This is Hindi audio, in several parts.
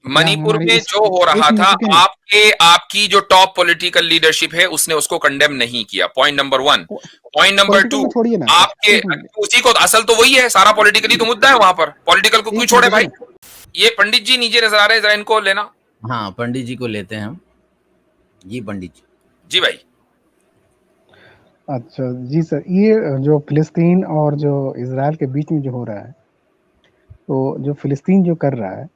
या मणिपुर हमारे में इस जो हो रहा एक मिनट था, रुकिए ना। आपकी जो टॉप पॉलिटिकल लीडरशिप है उसने उसको कंडेम नहीं किया, point number 1। Point number political 2, को छोड़िए ना, आपके एक मिनट। उसी को असल तो वही है, सारा पॉलिटिकली तो मुद्दा है वहां पर, पॉलिटिकल को क्यों एक मिनट छोड़े रुकिए भाई। ना। ये पंडित जी नीचे नजर आ रहे हैं, जरा इनको लेना। हाँ, पंडित जी को लेते हैं हम। जी पंडित जी। जी भाई। अच्छा जी सर, ये जो फिलिस्तीन और जो इसराइल के बीच में जो हो रहा है, तो जो फिलिस्तीन जो कर रहा है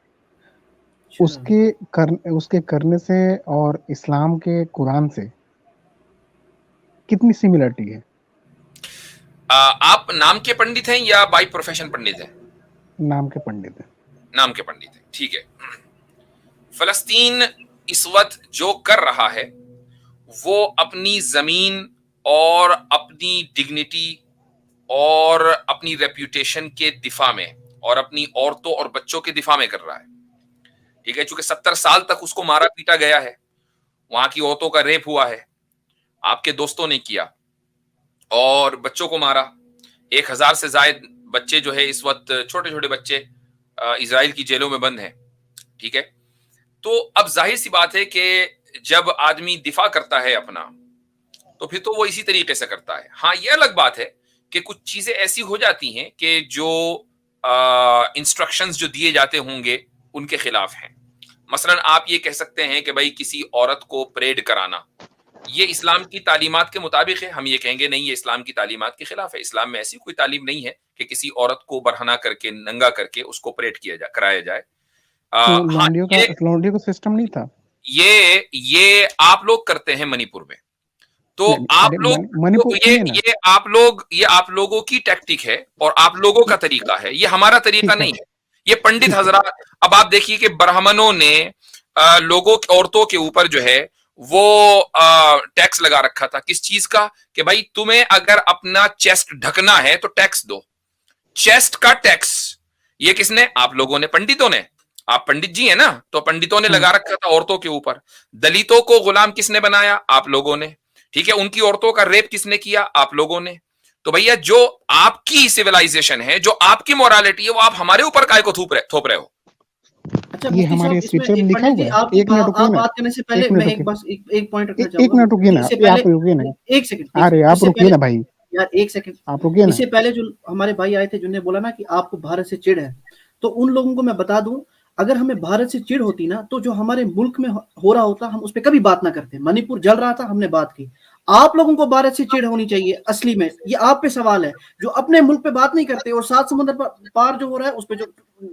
उसके करने से और इस्लाम के कुरान से कितनी सिमिलरिटी है? आप नाम के पंडित हैं या बाई प्रोफेशन पंडित हैं? नाम के पंडित है। नाम के पंडित हैं, ठीक है। फलस्तीन इस वक्त जो कर रहा है वो अपनी जमीन और अपनी डिग्निटी और अपनी रेप्यूटेशन के दिफा में और अपनी औरतों और बच्चों के दिफा में कर रहा है, ठीक है। चूंकि 70 साल तक उसको मारा पीटा गया है, वहां की औरतों का रेप हुआ है, आपके दोस्तों ने किया और बच्चों को मारा। 1000 से ज्यादा बच्चे जो है इस वक्त, छोटे छोटे बच्चे इजराइल की जेलों में बंद हैं, ठीक है। तो अब जाहिर सी बात है कि जब आदमी दिफा करता है अपना, तो फिर तो वो इसी तरीके से करता है। हाँ, ये अलग बात है कि कुछ चीजें ऐसी हो जाती हैं कि जो इंस्ट्रक्शंस जो दिए जाते होंगे उनके खिलाफ हैं। मसलन आप ये कह सकते हैं कि भाई किसी औरत को परेड कराना, ये इस्लाम की तालीमात के मुताबिक है। हम ये कहेंगे नहीं, ये इस्लाम की तालीमात के खिलाफ है। इस्लाम में ऐसी कोई तालीम नहीं है कि किसी औरत को बरहना करके, नंगा करके उसको परेड कराया जाए। तो हाँ, लॉन्ड्री का सिस्टम नहीं था? ये आप लोग करते हैं मणिपुर में। तो नहीं, आप अरे लोग, मणिपुर तो सुनिए ना। ये आप लोगों की टैक्टिक है और आप लोगों का तरीका है, ये हमारा तरीका ठीक है, नहीं है। ये पंडित ठीक है। हजरात, अब आप देखिए कि ब्राह्मणों ने लोगों, औरतों के ऊपर जो है वो टैक्स लगा रखा था। किस चीज का? कि भाई तुम्हें अगर अपना चेस्ट ढकना है तो टैक्स दो। चेस्ट का टैक्स ये किसने? आप लोगों ने, पंडितों ने। आप पंडित जी हैं ना, तो पंडितों ने लगा रखा था औरतों के ऊपर। दलितों को गुलाम किसने बनाया? आप लोगों ने, ठीक है। उनकी औरतों का रेप किसने किया? आप लोगों ने। तो भैया जो आपकी सिविलाइजेशन है, जो आपकी मोरालिटी है, वो आप हमारे ऊपर काय को थोप रहे हो। अच्छा ये मुफ्ती हमारे साहब, इसमें स्क्रिप्चर में लिखा पंडित जी, हुआ है। आपकी एक मिनट रुकिए आप ना। बात करने से पहले एक मिनट मैं रुकिए। एक पॉइंट रखना एक चाहूंगा मिनट रुकिए ना, इससे ये पहले। आप रुकिए ना। एक सेकंड, अरे आप इससे रुकिए पहले ना भाई, यार, एक सेकंड। आप रुकिए ना। इससे पहले जो हमारे भाई आए थे जिन्होंने बोला ना कि आपको भारत से चिढ़ है, तो उन लोगों को मैं बता दूं, अगर हमें भारत से चिढ़ होती ना, तो जो हमारे मुल्क में हो रहा होता हम उस पर कभी बात ना करते। मणिपुर जल रहा था, हमने बात की। आप लोगों को भारत से चिढ़ होनी चाहिए। असली में ये आप पे सवाल है, जो अपने मुल्क पे बात नहीं करते और सात समुद्र पार जो हो रहा है उस पे जो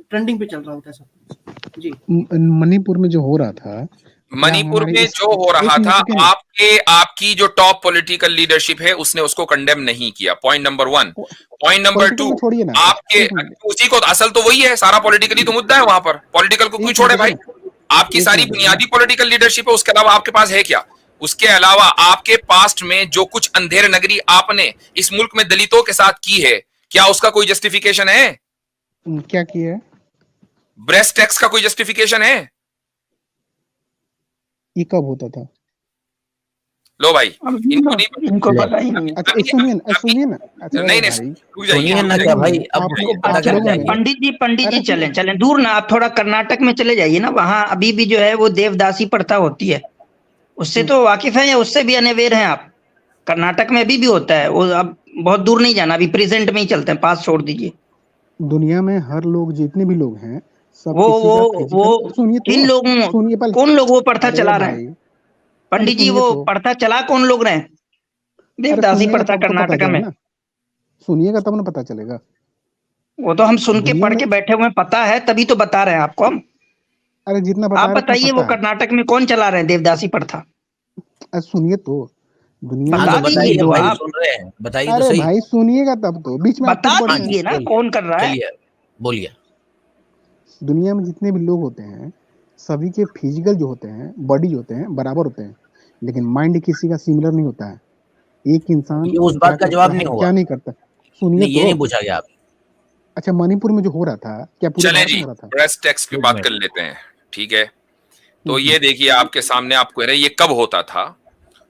ट्रेंडिंग पे चल रहा होता है सब। जी, मणिपुर में जो हो रहा था, क्या मणिपुर हमारे में इस जो हो रहा एक मिनट था, रुकिए ना। आपकी जो टॉप पॉलिटिकल लीडरशिप है उसने उसको कंडेम नहीं किया, point number 1। Point number 2, political को छोड़िए ना, आपके एक मिनट। उसी को, असल तो वही है, सारा पॉलिटिकली तो मुद्दा है वहां पर, पॉलिटिकल को क्यों एक मिनट छोड़े रुकिए भाई। ना। आपकी एक सारी मिनट रुकिए ना। बुनियादी पॉलिटिकल लीडरशिप है, उसके अलावा आपके पास है क्या? उसके अलावा आपके पास्ट में जो कुछ अंधेर नगरी आपने इस मुल्क में दलितों के साथ की है, क्या उसका कोई जस्टिफिकेशन है? क्या किया है? ब्रेस्ट टैक्स का कोई जस्टिफिकेशन है? ये कब होता था? लो भाई, इनको इनको पता ही नहीं है। अच्छा सुनिए ना, सुनिए ना। अच्छा नहीं नहीं, भाई, रुक जाइए, सुनिए ना रुक क्या जाइए। भाई, अब आप उसको लोग पता आप चल लोगों ने जाएगा। पंडित जी अरे चलें चलें दूर ना, आप थोड़ा कर्नाटक में चले जाइए ना, वहां अभी भी जो है वो देवदासी प्रथा होती है। उससे तो वाकिफ है या उससे भी अनअवेयर हैं आप? कर्नाटक में अभी भी होता है वो। अब बहुत दूर नहीं जाना, अभी प्रेजेंट में ही चलते हैं, पास छोड़ दीजिए। दुनिया में हर लोग, जितने भी लोग हैं, सब वो किसी का फिजिकल, सुनिए किन तो, लोगों, सुनिए पहले। कौन लोग वो प्रथा अरे चला रहे हैं? भाई, पहले पंडित जी सुनिए वो तो। प्रथा चला कौन लोग रहे हैं? अरे देवदासी सुनिएगा प्रथा तब तो पता कर्नाटक चलेगा में। ना। सुनिएगा तब ना पता चलेगा। वो तो हम सुन के दुनिया पढ़ में, के बैठे हुए हैं, पता है तभी तो बता रहे हैं आपको हम। अरे जितना बता आप रहे उतना बताइए वो पता है। कर्नाटक में कौन चला रहे हैं देवदासी प्रथा? अरे सुनिए तो, दुनिया हाँ में, बता तो दीजिए बताइए तो भाई, आप सुन रहे हैं, बताइए तो अरे सही। भाई सुनिएगा तब तो, बीच में आप बता क्यों पड़ हाँ रहे जी, हैं? दीजिए ना बोलिए, कौन कर रहा है। चलिए बोलिए। दुनिया में जितने भी लोग होते हैं, सभी के फिजिकल जो होते हैं, बॉडी जो होते हैं, बराबर होते हैं, लेकिन माइंड किसी का सिमिलर नहीं होता है। एक इंसान ये उस क्या बात का करता जवाब है, नहीं हुआ। क्या नहीं करता। सुनिए नहीं, ये तो। नहीं पूछा गया आप। अच्छा, मणिपुर में जो हो रहा था, क्या पूरे चलें भारत जी, में हो रहा था? ब्रेस्ट टैक्स की एक बात कर मिनट। लेते हैं, ठीक है। तो ये देखिए आपके सामने, आप कह रहे हैं ये कब होता था,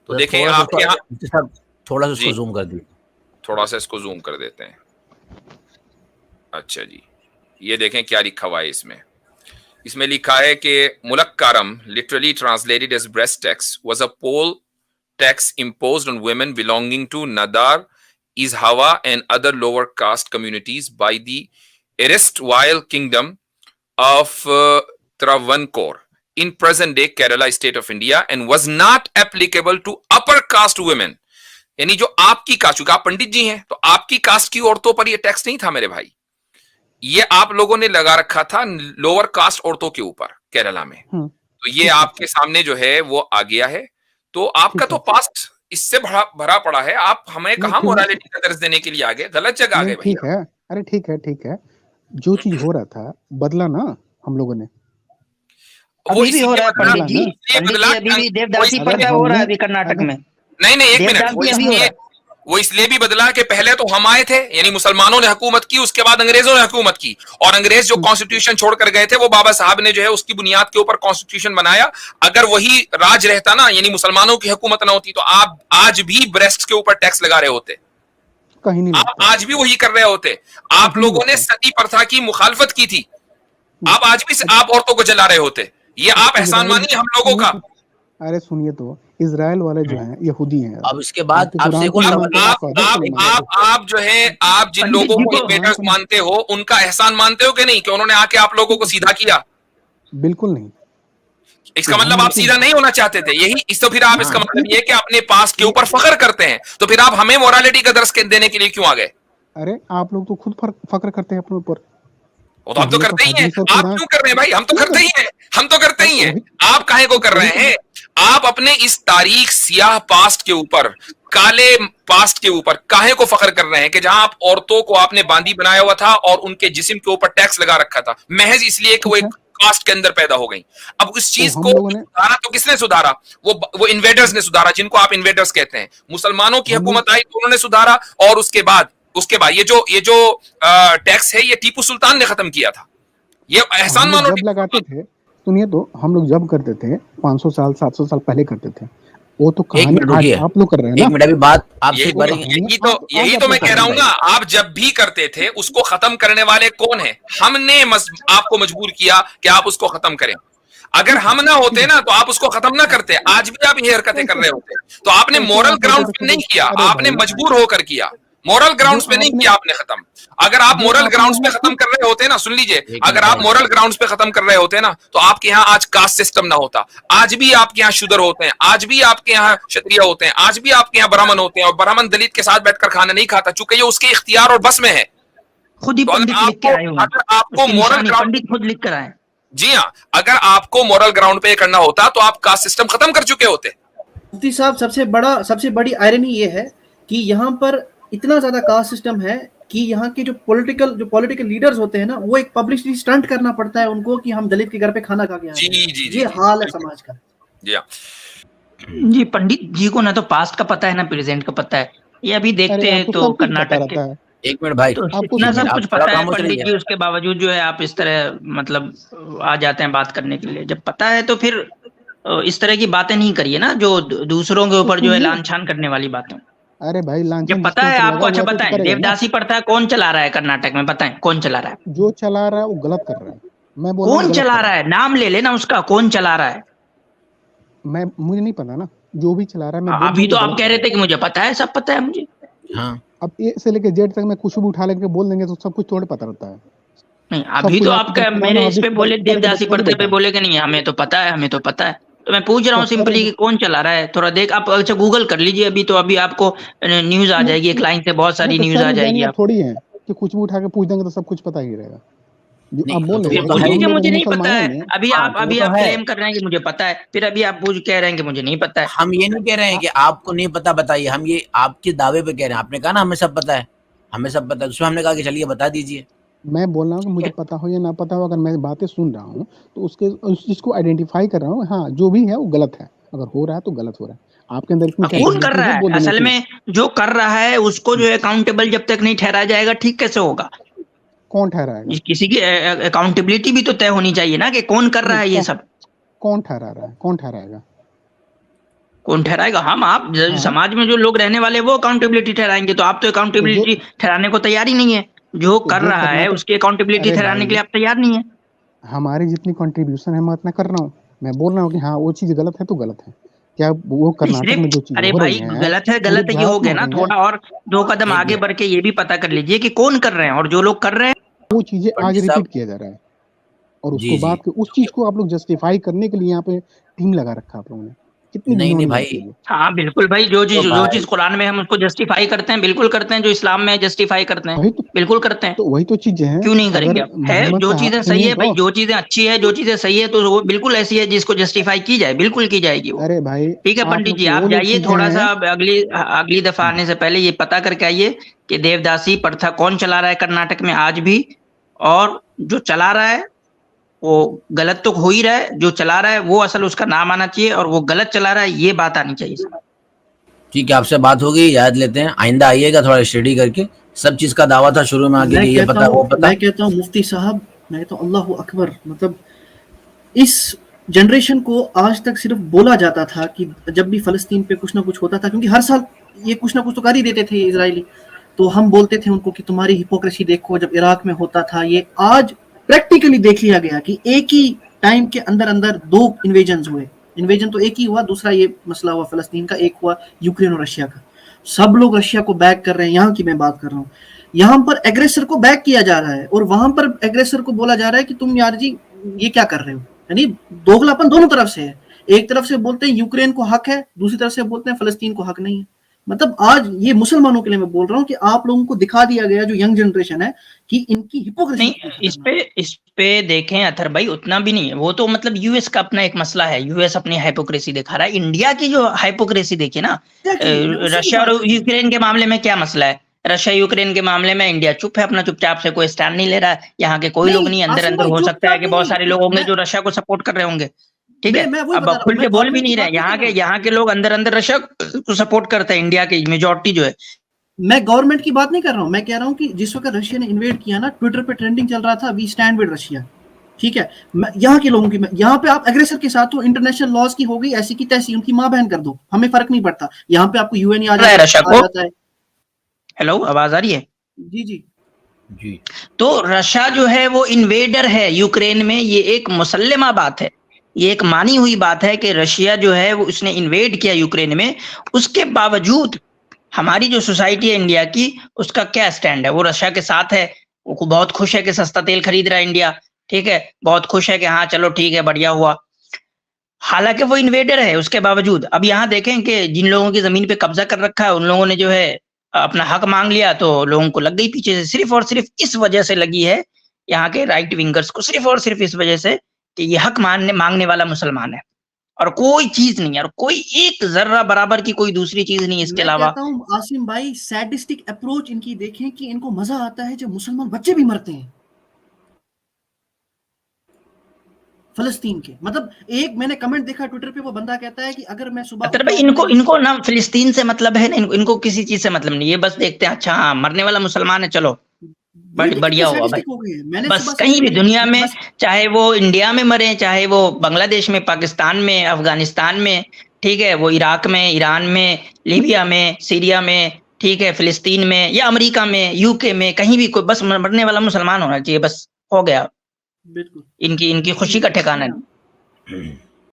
तो जरा देखें थोड़ा सा आपके यहाँ, साहब, थोड़ा सा जी उसको जूम कर दीजिए। थोड़ा सा इसको जूम कर देते हैं। अच्छा जी, ये देखें क्या लिखा हुआ है इसमें। इसमें लिखा है कि Mulakkaram, literally translated as breast tax, was a poll tax imposed on women belonging to Nadar, Izhawa and other lower caste communities by the erstwhile kingdom of Travancore in present day Kerala state of India and was not applicable to upper caste women. यानी जो आपकी कास्ट, चूंकि आप पंडित जी हैं तो आपकी कास्ट की औरतों पर यह टैक्स नहीं था मेरे भाई, ये आप लोगों ने लगा रखा था लोअर कास्ट औरतों के ऊपर केरला में। तो ये आपके सामने जो है वो आ गया है। तो आपका तो पास्ट इससे भरा पड़ा है, आप हमें कहां मोरालिटी का दर्ज देने के लिए आ गए, गलत जगह आ गए। ठीक है, अरे ठीक है, जो चीज हो रहा था बदला ना हम लोगों ने, वो अभी भी हो रहा है पंडित जी, अभी भी देवदासी पर्दा हो रहा है अभी कर्नाटक में। नहीं एक मिनट, वो इसलिए भी बदला कि पहले तो हम आए थे, यानी मुसलमानों ने हुकूमत की, उसके बाद अंग्रेजों ने हुकूमत की, और अंग्रेज जो कॉन्स्टिट्यूशन छोड़कर गए थे वो बाबा साहब ने जो है उसकी बुनियाद के ऊपर कॉन्स्टिट्यूशन बनाया। अगर वही राज रहता ना, यानी मुसलमानों की हुकूमत ना होती, तो आप आज भी ब्रेस्ट के ऊपर टैक्स लगा रहे होते, कहीं नहीं, आप आज भी वही कर रहे होते। आप लोगों ने सती प्रथा की मुखालफत की थी, आप आज भी आप औरतों को जला रहे होते। ये आप एहसान मानिए हम लोगों का। अरे सुनिए, तो इजराइल वाले जो हैं यहूदी हैं। अब इसके बाद आपसे आप जो है, आप जिन लोगों को इन्वेडर्स मानते हो उनका एहसान मानते हो कि नहीं, कि उन्होंने आके आप लोगों को सीधा किया? बिल्कुल नहीं। इसका मतलब आप सीधा नहीं होना चाहते थे, यही इस तो फिर आप इसका मतलब ये कि अपने पास्ट के ऊपर फख्र करते हैं, तो फिर आप हमें मोरालिटी का दर्ज देने के लिए क्यों आ गए? अरे आप लोग तो खुद फख्र करते हैं अपने ऊपर। वो तो हम तो करते ही हैं, आप क्यों कर रहे हैं भाई? हम तो करते ही हैं, हम तो करते ही हैं। आप काहे को कर रहे हैं? आप अपने इस तारीख सियाह पास्ट के ऊपर, काले पास्ट के ऊपर काहे को फख्र कर रहे हैं कि जहां आप औरतों को आपने बांदी बनाया हुआ था और उनके जिस्म के ऊपर टैक्स लगा रखा था, महज इसलिए कि वो एक कास्ट के अंदर पैदा हो गई। अब उस चीज को सुधारा तो किसने सुधारा? वो इन्वेडर्स ने सुधारा, जिनको आप इन्वेडर्स कहते हैं। मुसलमानों की हुकूमत आई तो उन्होंने सुधारा, और उसके बाद ये जो टैक्स है ये टीपू सुल्तान ने खत्म किया था। ये एहसान मानो जब लगाते थे, सुनिए, तो हम लोग जब करते थे 500 साल 700 साल पहले करते थे, वो तो कहानी आज आप लोग कर रहे हैं ना। एक मिनट, अभी बात आपसे यही तो मैं कह रहा हूँ ना, आप जब भी करते थे उसको खत्म करने वाले कौन है? हमने आपको मजबूर किया कि आप उसको खत्म करें। अगर हम ना होते ना तो आप उसको खत्म ना करते, आज भी आप ये हरकतें कर रहे होते। तो आपने मोरल ग्राउंड पे नहीं किया, आपने मजबूर होकर किया। मोरल ग्राउंड्स पे नहीं किया आपने खत्म। अगर आप मोरल ग्राउंड्स पे खत्म कर रहे होते ना, सुन लीजिए, अगर आप मोरल ग्राउंड्स पे खत्म कर रहे होते ना, तो आपके यहाँ आज कास्ट सिस्टम ना होता। आज भी आपके यहाँ शूद्र होते हैं, आज भी आपके यहाँ क्षत्रिय होते हैं, आज भी आपके यहाँ ब्राह्मण होते हैं, और ब्राह्मण दलित के साथ बैठकर खाना नहीं खाता, चूंकि ये उसके इख्तियार और बस में है। खुद ही पंडित लिख के आए हो, आपको मोरल ग्राउंड खुद लिख कर आए। जी हाँ, अगर आपको मोरल ग्राउंड पे करना होता तो आप कास्ट सिस्टम खत्म कर चुके होते। मुफ्ती साहब, सबसे बड़ी आयरनी ये है कि यहाँ पर इतना ज्यादा कास्ट सिस्टम है कि यहाँ के जो पॉलिटिकल लीडर्स होते हैं ना, वो एक पब्लिसिटी स्टंट करना पड़ता है उनको कि हम दलित के घर पे खाना खा के आए हैं। ये हाल है समाज का। जी, पंडित जी को ना तो पास्ट का पता है ना प्रेजेंट का पता है। ये अभी देखते हैं तो कर्नाटक के, एक मिनट भाई, तो इतना सब कुछ पता है पंडित जी, उसके बावजूद जो है आप इस तरह मतलब आ जाते हैं बात करने के लिए। जब पता है तो फिर इस तरह की बातें नहीं करिए ना, जो दूसरों के ऊपर जो है लांछन करने वाली बातें। अरे भाई, जब पता है आपको, अच्छा बताएं, देवदासी प्रथा कौन चला रहा है कर्नाटक में? बताएं कौन चला रहा है? जो चला रहा है वो गलत कर रहा है। मैं बोल कौन चला रहा है? नाम ले लेना उसका, कौन चला रहा है? मुझे नहीं पता ना, जो भी चला रहा है। मैं अभी तो आप कह रहे थे कि मुझे पता है, सब पता है मुझे। हाँ, अब ए से लेके जेड तक मैं कुछ भी उठा लेके बोल देंगे तो सब कुछ थोड़े पता रहता है। नहीं, अभी तो आपका मेरे इस पे बोले, देवदासी प्रथा पे बोले कि नहीं हमें तो पता है, हमें तो पता है। तो मैं पूछ रहा हूँ सिंपली कि कौन चला रहा है? थोड़ा देख आप, अच्छा गूगल कर लीजिए अभी आपको न्यूज आ जाएगी, एक लाइन से बहुत सारी न्यूज आ जाएगी। आप थोड़ी है कि कुछ भी उठा के पूछ देंगे तो सब कुछ पता ही रहेगा। जो आप बोल रहे हैं मुझे नहीं पता है, अभी आप क्लेम कर रहे हैं कि मुझे पता है, फिर अभी आप पूछ कह रहे हैं कि मुझे नहीं पता है। हम ये नहीं कह रहे हैं कि आपको नहीं पता बताइए, हम ये आपके दावे पे कह रहे हैं। आपने कहा ना हमें सब पता है, हमें सब पता है, उसमें हमने कहा कि चलिए बता दीजिए। मैं बोल रहा हूँ कि मुझे पता हो या ना पता हो, अगर मैं बातें सुन रहा हूँ तो उस चीज को आइडेंटिफाई कर रहा हूँ। हाँ, जो भी है वो गलत है, अगर हो रहा है तो गलत हो रहा है। आपके अंदर कौन कर रहा है? असल में जो कर रहा है उसको जो है अकाउंटेबल जब तक नहीं ठहराया जाएगा, ठीक कैसे होगा? कौन ठहराएगा? किसी की अकाउंटेबिलिटी भी तो तय होनी चाहिए ना, कि कौन कर रहा है ये सब। कौन ठहरा रहा है? कौन ठहराएगा? कौन ठहराएगा? हम आप समाज में जो लोग रहने वाले वो अकाउंटेबिलिटी ठहराएंगे। तो आप तो अकाउंटेबिलिटी ठहराने को तैयार ही नहीं है। जो कर रहा है उसकी अकाउंटेबिलिटी ठहराने के लिए आप तैयार नहीं है। हमारी जितनी कंट्रीब्यूशन है मैं उतना कर रहा हूँ। मैं बोल रहा हूँ कि हाँ वो चीज गलत है तो गलत है। क्या वो कर्नाटक में जो चीज अरे हो भाई रही है गलत है पूरे ये हो भारत में गया हो ना, रही है। थोड़ा और 2 कदम आगे बढ़ के ये भी पता कर लीजिए कि कौन कर रहे हैं, और जो लोग कर रहे हैं वो चीजें आज पंडित साहब रिपीट किया जा रहा है और जी उसको जी बात उस चीज को आप लोग जस्टिफाई करने के लिए यहाँ पे टीम लगा रखा आप लोगों ने। कितनी नहीं नहीं घिनौनी बात भाई है ये। हाँ बिल्कुल भाई, जो तो भाई चीज कुरान में हम उसको जस्टिफाई करते हैं, बिल्कुल करते हैं, जो इस्लाम में जस्टिफाई करते हैं वही बिल्कुल करते हैं, तो वही तो चीजें हैं। क्यों नहीं करेंगे। अगर अब है मोहम्मद जो साहब चीजें सही सुनिए है भाई, तो, जो चीजें अच्छी है, जो चीजें सही है, तो वो बिल्कुल ऐसी है जिसको जस्टिफाई की जाए, बिल्कुल की जाएगी वो। अरे भाई ठीक है आप पंडित लोग जी, की वो आप लोग जाइए चीजें थोड़ा सा हैं। अब अगली दफा आने से पहले ये पता करके आइए कि देवदासी प्रथा कौन चला रहा है कर्नाटक में आज भी, और जो चला रहा है वो गलत तो हो ही रहा है, जो चला रहा है वो असल उसका नाम आना चाहिए, और वो गलत चला रहा है ये बात आनी चाहिए सर। ठीक है, आपसे बात हो गई, याद लेते हैं, आइंदा आइएगा थोड़ा स्टडी करके। सब चीज का दावा था शुरू में आगे कि ये पता वो पता। मैं कहता हूँ मुफ्ती साहब, मैं कहता हूँ अल्लाह अकबर। मतलब इस जनरेशन को आज तक सिर्फ बोला जाता था कि जब भी फलस्तीन पे कुछ ना कुछ होता था, क्योंकि हर साल ये कुछ ना कुछ तो कर ही देते थे इजरायली, तो हम बोलते थे उनको कि तुम्हारी हिपोक्रेसी देखो। जब इराक में होता था ये, आज प्रैक्टिकली देख लिया गया कि एक ही टाइम के अंदर अंदर 2 इन्वेजन हुए। इन्वेजन तो एक ही हुआ, दूसरा ये मसला हुआ फलस्तीन का, एक हुआ यूक्रेन और रशिया का। सब लोग रशिया को बैक कर रहे हैं, यहाँ की मैं बात कर रहा हूँ। यहाँ पर एग्रेसर को बैक किया जा रहा है और वहां पर एग्रेसर को बोला जा रहा है कि तुम यार जी ये क्या कर रहे हो। यानी दोगलापन दोनों तरफ से है। एक तरफ से बोलते हैं यूक्रेन को हक है, दूसरी तरफ से बोलते हैं फलस्तीन को हक नहीं है। मतलब आज ये मुसलमानों के लिए मैं बोल रहा हूँ कि आप लोगों को दिखा दिया गया, जो यंग जनरेशन है, कि इनकी हिपोक्रेसी नहीं, इस पे देखें अथर भाई, उतना भी नहीं है वो तो। मतलब यूएस का अपना एक मसला है, यूएस अपनी हाइपोक्रेसी दिखा रहा है। इंडिया की जो हाइपोक्रेसी देखिए ना, रशिया और यूक्रेन के मामले में क्या मसला है। रशिया यूक्रेन के मामले में इंडिया चुप है, अपना चुपचाप से कोई स्टैंड नहीं ले रहा है। यहाँ के कोई लोग नहीं, अंदर अंदर हो सकता है कि बहुत सारे लोग होंगे जो रशिया को सपोर्ट कर रहे होंगे, ठीक है। अब खुल के बोल भी नहीं रहे, यहाँ के लोग अंदर अंदर रशिया को सपोर्ट करते हैं, इंडिया की मेजोरिटी जो है। मैं गवर्नमेंट की बात नहीं कर रहा हूँ, मैं कह रहा हूँ कि जिस वक्त रशिया ने इन्वेड किया ना, ट्विटर पे ट्रेंडिंग चल रहा था वी स्टैंड विद रशिया, ठीक है। यहाँ के लोगों की, यहाँ पे आप एग्रेसर के साथ हो, इंटरनेशनल लॉज की हो गई ऐसी की तैसी, उनकी मां बहन कर दो, हमें फर्क नहीं पड़ता। यहाँ पे आपको यूएन आ जाता है। हेलो, आवाज आ रही है? जी जी जी। तो रशिया जो है वो इन्वेडर है यूक्रेन में, ये एक मुसल्लमा बात है, ये एक मानी हुई बात है कि रशिया जो है वो उसने इन्वेड किया यूक्रेन में। उसके बावजूद हमारी जो सोसाइटी है इंडिया की, उसका क्या स्टैंड है? वो रशिया के साथ है, वो बहुत खुश है कि सस्ता तेल खरीद रहा है इंडिया, ठीक है, बहुत खुश है कि हाँ चलो ठीक है बढ़िया हुआ। हालांकि वो इन्वेडर है उसके बावजूद। अब यहाँ देखें कि जिन लोगों की जमीन पे कब्जा कर रखा है, उन लोगों ने जो है अपना हक मांग लिया, तो लोगों को लग गई पीछे से। सिर्फ और सिर्फ इस वजह से लगी है यहाँ के राइट विंगर्स को, सिर्फ और सिर्फ इस वजह से कि ये हक मांगने वाला मुसलमान है, और कोई चीज नहीं है, और कोई एक जर्रा बराबर की कोई दूसरी चीज नहीं इसके अलावा। मैं कहता हूं आसिम भाई, सैडिस्टिक अप्रोच इनकी देखें कि इनको मजा आता है जब मुसलमान बच्चे भी मरते हैं फलस्तीन के। मतलब एक मैंने कमेंट देखा ट्विटर पे, वो बंदा कहता है कि अगर मैं सुबह भाई इनको ना फिलिस्तीन से मतलब है, इनको किसी चीज से मतलब नहीं, ये बस देखते हैं अच्छा हाँ मरने वाला मुसलमान है, चलो बढ़िया हुआ भाई। बस कहीं भी दुनिया में, चाहे वो इंडिया में मरे, चाहे वो बांग्लादेश में, पाकिस्तान में, अफगानिस्तान में, ठीक है, वो इराक में, ईरान में, लीबिया में, सीरिया में, ठीक है, फिलिस्तीन में या अमेरिका में, यूके में, कहीं भी कोई बस मरने वाला मुसलमान होना चाहिए, बस हो गया। बिल्कुल इनकी खुशी का ठिकाना नहीं।